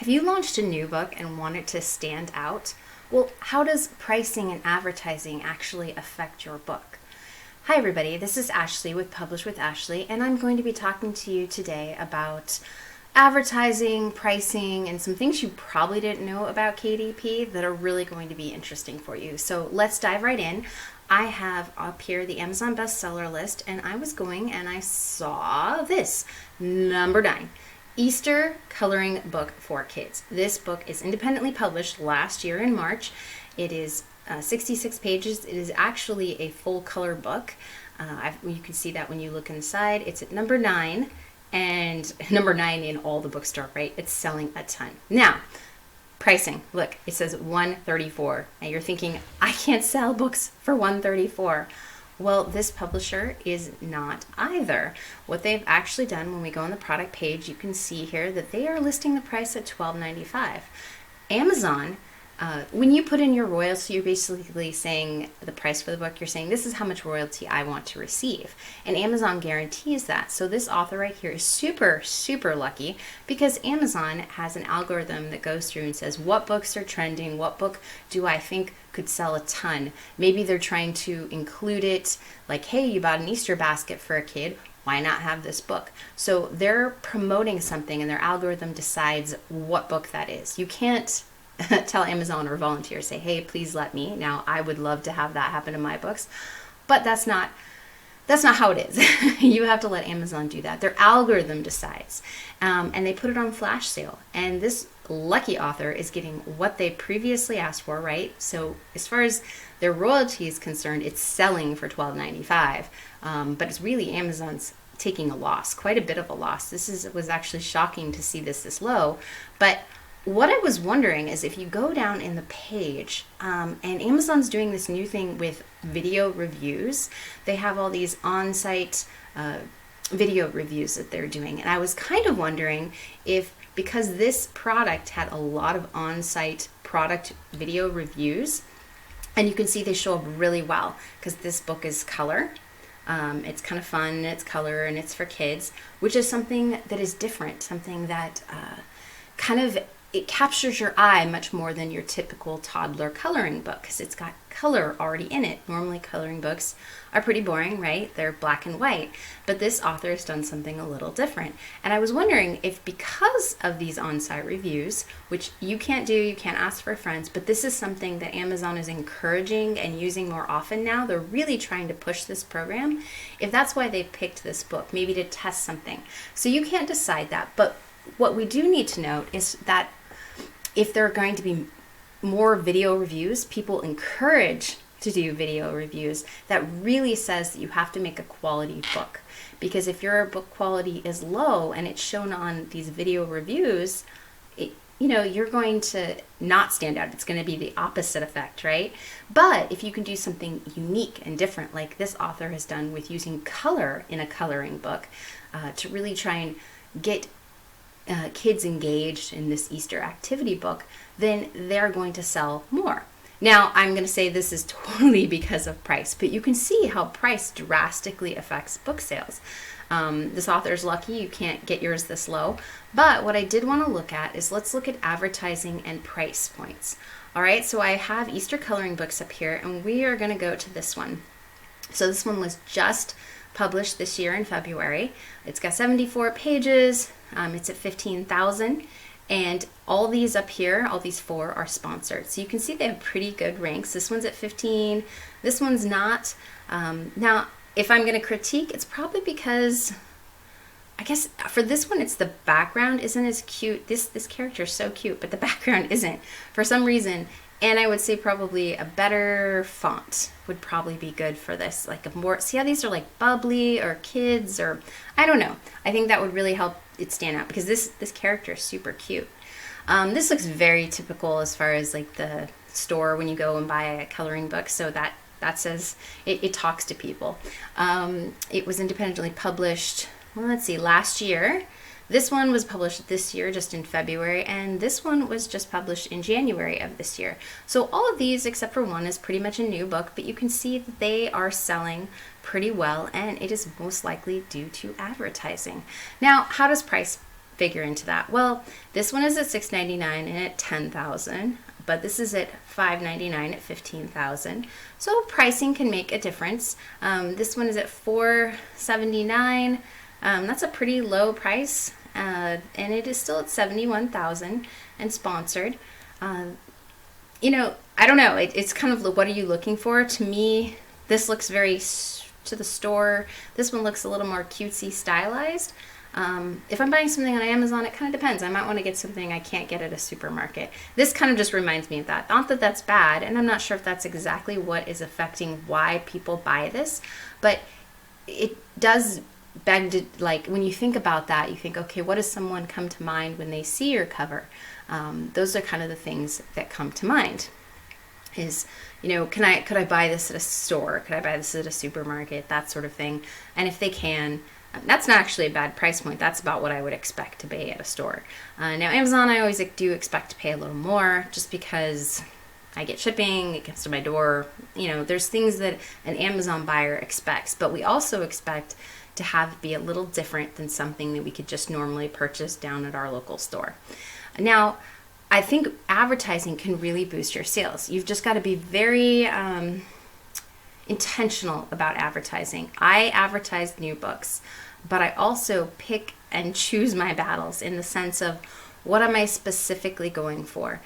Have you launched a new book and want it to stand out? Well, how does pricing and advertising actually affect your book? Hi everybody, this is Ashley with Publish with Ashley, and I'm going to be talking to you today about advertising, pricing, and some things you probably didn't know about KDP that are really going to be interesting for you. So let's dive right in. I have up here the Amazon bestseller list, and I was going and I saw this, number 9. Easter coloring book for kids. This book is independently published last year in March. It is 66 pages. It is actually a full color book. You can see that when you look inside. It's at number 9, and number 9 in all the bookstore, right? It's selling a ton. Now, pricing. Look, it says $134. And you're thinking, I can't sell books for $134. Well, this publisher is not either. What they've actually done, when we go on the product page, you can see here that they are listing the price at $12.95. Amazon, when you put in your royalty, you're basically saying the price for the book. You're saying, this is how much royalty I want to receive. And Amazon guarantees that. So this author right here is super, super lucky because Amazon has an algorithm that goes through and says, what books are trending? What book do I think could sell a ton? Maybe they're trying to include it like, hey, you bought an Easter basket for a kid. Why not have this book? So they're promoting something and their algorithm decides what book that is. You can't tell Amazon or volunteer, say, hey, please let me. Now, I would love to have that happen in my books, but that's not how it is. You have to let Amazon do that. Their algorithm decides, and they put it on flash sale. And this lucky author is getting what they previously asked for, right? So as far as their royalty is concerned, it's selling for $12.95, but it's really Amazon's taking a loss, quite a bit of a loss. Was actually shocking to see this low, but what I was wondering is if you go down in the page, and Amazon's doing this new thing with video reviews. They have all these on-site video reviews that they're doing. And I was kind of wondering if, because this product had a lot of on-site product video reviews, and you can see they show up really well because this book is color. It's kind of fun, it's color, and it's for kids, which is something that is different, something that it captures your eye much more than your typical toddler coloring book because it's got color already in it. Normally coloring books are pretty boring, right? They're black and white, but this author has done something a little different. And I was wondering if because of these on-site reviews, which you can't ask for friends, but this is something that Amazon is encouraging and using more often now. They're really trying to push this program. If that's why they picked this book, maybe to test something. So you can't decide that, but what we do need to note is that if there are going to be more video reviews, people encourage to do video reviews, that really says that you have to make a quality book. Because if your book quality is low and it's shown on these video reviews, you're going to not stand out. It's going to be the opposite effect, right? But if you can do something unique and different, like this author has done with using color in a coloring book, to really try and get kids engaged in this Easter activity book, then they're going to sell more. Now, I'm going to say this is totally because of price, but you can see how price drastically affects book sales. This author's lucky you can't get yours this low, but what I did want to look at is let's look at advertising and price points. All right, so I have Easter coloring books up here, and we are going to go to this one. So this one was just published this year in February. It's got 74 pages. It's at 15,000, and all these up here, all these 4 are sponsored. So you can see they have pretty good ranks. This one's at 15. This one's not. Now, if I'm going to critique, it's probably because I guess for this one, it's the background isn't as cute. This character is so cute, but the background isn't for some reason. And I would say probably a better font would probably be good for this. Like a more, see how these are like bubbly or kids or, I don't know. I think that would really help it stand out because this character is super cute. This looks very typical as far as like the store when you go and buy a coloring book. So that says, it talks to people. It was independently published, well, let's see, last year. This one was published this year, just in February, and this one was just published in January of this year. So all of these, except for one, is pretty much a new book, but you can see that they are selling pretty well, and it is most likely due to advertising. Now, how does price figure into that? Well, this one is at $6.99 and at $10,000, but this is at $5.99 at $15,000. So pricing can make a difference. This one is at $4.79. That's a pretty low price, and it is still at $71,000 and sponsored. You know, I don't know. It's kind of, what are you looking for? To me, this looks very to the store. This one looks a little more cutesy stylized. If I'm buying something on Amazon, it kind of depends. I might want to get something I can't get at a supermarket. This kind of just reminds me of that. Not that that's bad, and I'm not sure if that's exactly what is affecting why people buy this, but it does beg to, like, when you think about that, you think, okay, what does someone come to mind when they see your cover? Those are kind of the things that come to mind. Is, you know, could I buy this at a store? Could I buy this at a supermarket? That sort of thing. And if they can, that's not actually a bad price point. That's about what I would expect to pay at a store. Now, Amazon, I always do expect to pay a little more just because I get shipping, it comes to my door. You know, there's things that an Amazon buyer expects, but we also expect to have it be a little different than something that we could just normally purchase down at our local store. Now, I think advertising can really boost your sales. You've just got to be very intentional about advertising. I advertise new books, but I also pick and choose my battles in the sense of, what am I specifically going for?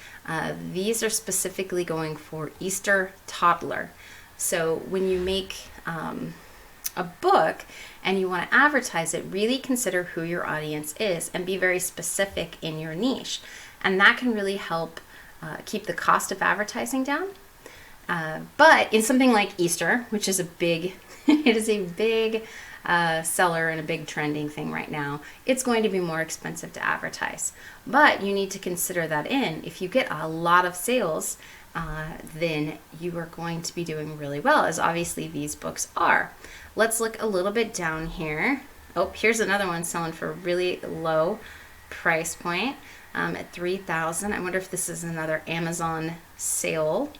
These are specifically going for Easter toddler. So when you make a book and you want to advertise it, really consider who your audience is and be very specific in your niche. And that can really help keep the cost of advertising down. But in something like Easter, which is it is a big seller and a big trending thing right now, it's going to be more expensive to advertise. But you need to consider that in. If you get a lot of sales, then you are going to be doing really well, as obviously these books are. Let's look a little bit down here. Oh, here's another one selling for a really low price point at $3,000. I wonder if this is another Amazon sale.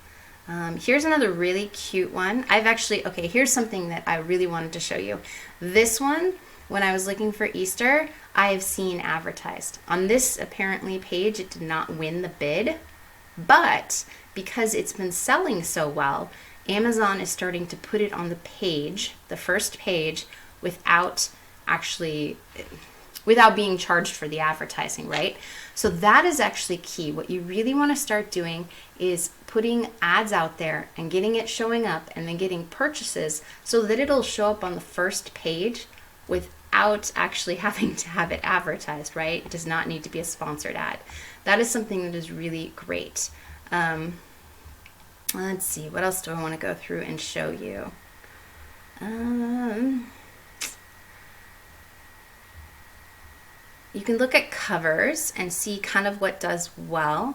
Here's another really cute one. Okay, here's something that I really wanted to show you. This one, when I was looking for Easter, I have seen advertised. On this apparently page, it did not win the bid, but because it's been selling so well, Amazon is starting to put it on the page, the first page, without being charged for the advertising, right? So that is actually key. What you really want to start doing is putting ads out there and getting it showing up and then getting purchases so that it'll show up on the first page without actually having to have it advertised, right? It does not need to be a sponsored ad. That is something that is really great. Let's see, what else do I want to go through and show you? You can look at covers and see kind of what does well.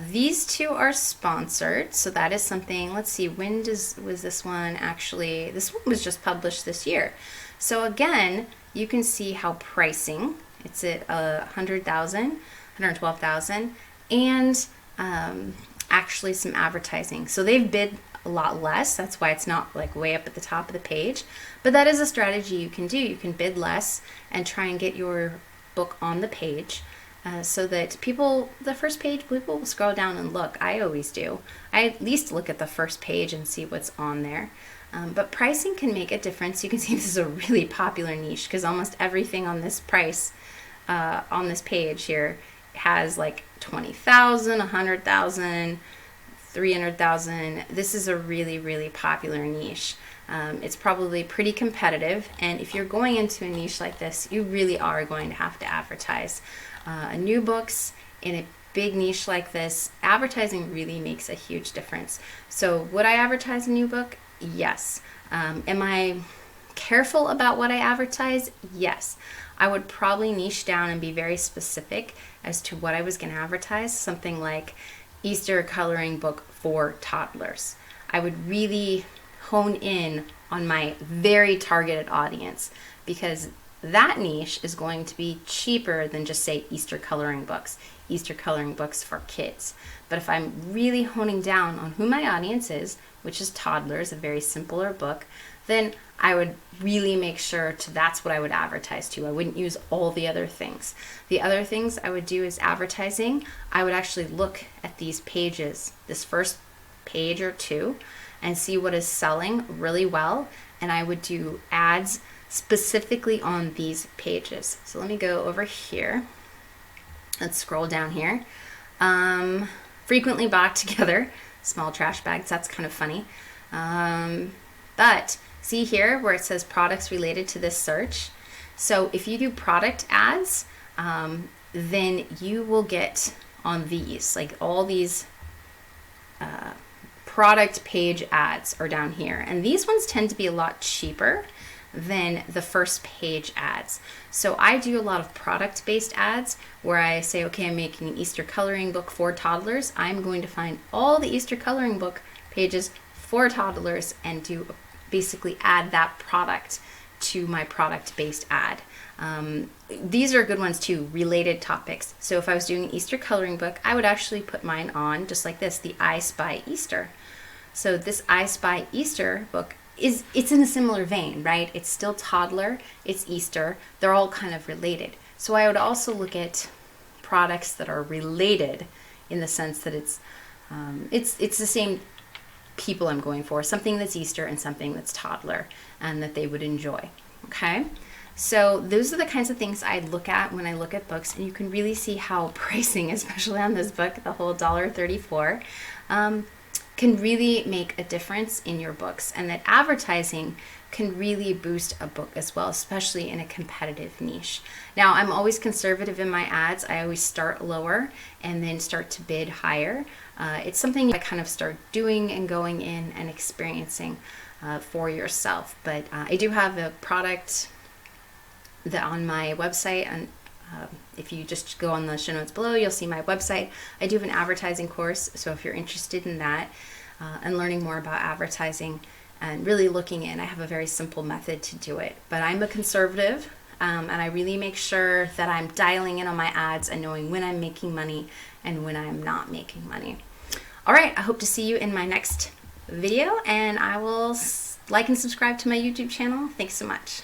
These two are sponsored, so that is something. Let's see, was this one actually? This one was just published this year. So again, you can see how pricing, it's at $112,000, and actually some advertising. So they've bid a lot less. That's why it's not like way up at the top of the page. But that is a strategy you can do. You can bid less and try and get your book on the page so that the first page, people will scroll down and look. I always do. I at least look at the first page and see what's on there. But pricing can make a difference. You can see this is a really popular niche because almost everything on this on this page here has like 20,000, 100,000, 300,000. This is a really, really popular niche. It's probably pretty competitive, and if you're going into a niche like this, you really are going to have to advertise. New books in a big niche like this, advertising really makes a huge difference. So would I advertise a new book? Yes. Am I careful about what I advertise? Yes. I would probably niche down and be very specific as to what I was going to advertise. Something like Easter coloring book for toddlers. I would really hone in on my very targeted audience because that niche is going to be cheaper than just say Easter coloring books for kids. But if I'm really honing down on who my audience is, which is toddlers, a very simpler book, then I would really make sure that's what I would advertise to. I wouldn't use all the other things. The other things I would do is advertising. I would actually look at these pages, this first page or two, and see what is selling really well. And I would do ads specifically on these pages. So let me go over here. Let's scroll down here. Frequently bought together, small trash bags, that's kind of funny. But see here where it says products related to this search. So if you do product ads, then you will get on these, like all these product page ads are down here. And these ones tend to be a lot cheaper than the first page ads. So I do a lot of product-based ads where I say, okay, I'm making an Easter coloring book for toddlers. I'm going to find all the Easter coloring book pages for toddlers and do basically add that product to my product-based ad. These are good ones too, related topics. So if I was doing an Easter coloring book, I would actually put mine on just like this, the I Spy Easter. So this I Spy Easter book it's in a similar vein, right? It's still toddler, it's Easter, they're all kind of related. So I would also look at products that are related in the sense that it's the same people I'm going for, something that's Easter and something that's toddler and that they would enjoy, okay? So those are the kinds of things I look at when I look at books, and you can really see how pricing, especially on this book, the whole $1.34, can really make a difference in your books, and that advertising can really boost a book as well, especially in a competitive niche. Now, I'm always conservative in my ads. I always start lower and then start to bid higher. It's something I kind of start doing and going in and experiencing for yourself. But I do have a product that on my website, and if you just go on the show notes below, you'll see my website. I do have an advertising course, so if you're interested in that and learning more about advertising and really looking in, I have a very simple method to do it. But I'm a conservative, and I really make sure that I'm dialing in on my ads and knowing when I'm making money and when I'm not making money. All right, I hope to see you in my next video, and I will like and subscribe to my YouTube channel. Thanks so much.